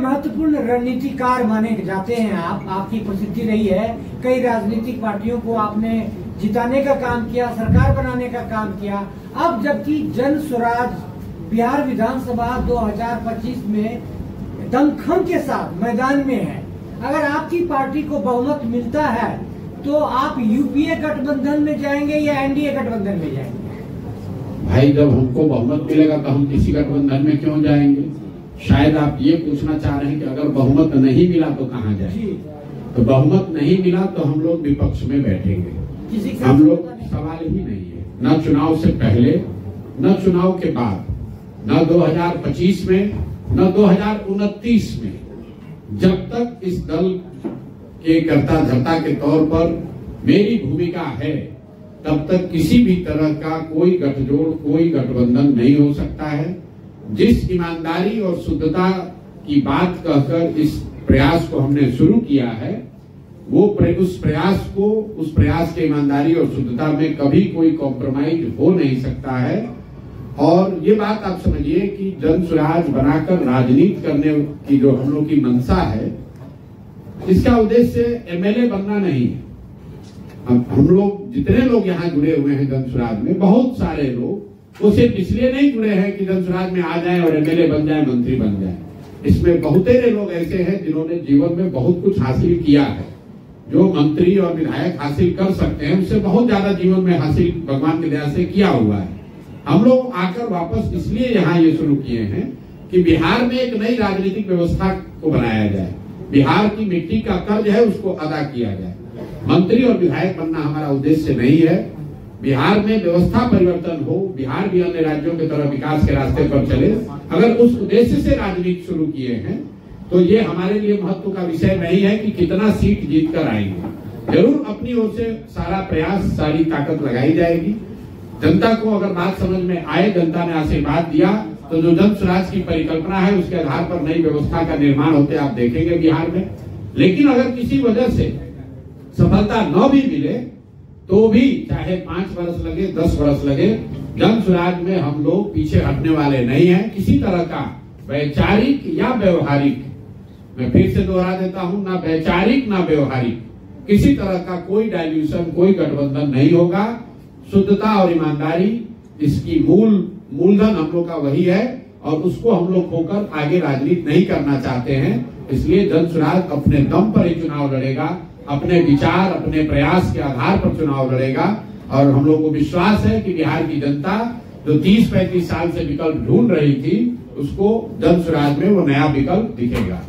महत्वपूर्ण रणनीतिकार माने जाते हैं आप, आपकी प्रसिद्धि रही है। कई राजनीतिक पार्टियों को आपने जिताने का काम किया, सरकार बनाने का काम किया। अब जबकि जन स्वराज बिहार विधानसभा 2025 में दमखम के साथ मैदान में है, अगर आपकी पार्टी को बहुमत मिलता है तो आप यूपीए गठबंधन में जाएंगे या एनडीए गठबंधन में जाएंगे? भाई, जब हमको बहुमत मिलेगा तो हम किसी गठबंधन में क्यों जाएंगे? शायद आप ये पूछना चाह रहे हैं कि अगर बहुमत नहीं मिला तो कहाँ जाएंगे? तो बहुमत नहीं मिला तो हम लोग विपक्ष में बैठेंगे। हम लोग सवाल ही नहीं है, न चुनाव से पहले न चुनाव के बाद, न 2025 में न 2029 में। जब तक इस दल के कर्ता धर्ता के तौर पर मेरी भूमिका है, तब तक किसी भी तरह का कोई गठजोड़, कोई गठबंधन नहीं हो सकता है। जिस ईमानदारी और शुद्धता की बात कहकर इस प्रयास को हमने शुरू किया है, वो उस प्रयास के ईमानदारी और शुद्धता में कभी कोई कॉम्प्रोमाइज हो नहीं सकता है। और ये बात आप समझिए कि जन स्वराज बनाकर राजनीति करने की जो हम लोग की मंशा है, इसका उद्देश्य एमएलए बनना नहीं है। हम लोग जितने लोग यहाँ जुड़े हुए हैं जन स्वराज में, बहुत सारे लोग वो सिर्फ इसलिए नहीं जुड़े हैं कि जन स्वराज में आ जाए और एमएलए बन जाए, मंत्री बन जाए। इसमें बहुतेरे लोग ऐसे हैं जिन्होंने जीवन में बहुत कुछ हासिल किया है। जो मंत्री और विधायक हासिल कर सकते हैं, उससे बहुत ज्यादा जीवन में हासिल भगवान की दया से किया हुआ है। हम लोग आकर वापस इसलिए यहाँ ये शुरू किए हैं कि बिहार में एक नई राजनीतिक व्यवस्था को बनाया जाए, बिहार की मिट्टी का कर्ज है उसको अदा किया जाए। मंत्री और विधायक बनना हमारा उद्देश्य नहीं है। बिहार में व्यवस्था परिवर्तन हो, बिहार भी अन्य राज्यों की तरह विकास के रास्ते पर चले। अगर उस उद्देश्य से राजनीति शुरू किए हैं तो ये हमारे लिए महत्व का विषय नहीं है कि कितना सीट जीत कर आएंगे। जरूर अपनी ओर से सारा प्रयास, सारी ताकत लगाई जाएगी। जनता को अगर बात समझ में आए, जनता ने आशीर्वाद दिया, तो जो जन स्वराज की परिकल्पना है उसके आधार पर नई व्यवस्था का निर्माण होते आप देखेंगे बिहार में। लेकिन अगर किसी वजह से सफलता न भी मिले तो भी, चाहे 5 वर्ष लगे, 10 वर्ष लगे, जन स्वराज में हम लोग पीछे हटने वाले नहीं हैं। किसी तरह का वैचारिक या व्यवहारिक, मैं फिर से दोहरा देता हूं, ना वैचारिक ना व्यवहारिक, किसी तरह का कोई डाइल्यूशन, कोई गठबंधन नहीं होगा। शुद्धता और ईमानदारी इसकी मूलधन हम लोग का वही है और उसको हम लोग खोकर आगे राजनीति नहीं करना चाहते हैं। इसलिए जन स्वराज अपने दम पर ही चुनाव लड़ेगा, अपने विचार, अपने प्रयास के आधार पर चुनाव लड़ेगा। और हम लोग को विश्वास है कि बिहार की जनता जो 30-35 साल से विकल्प ढूंढ रही थी, उसको जन स्वराज में वो नया विकल्प दिखेगा।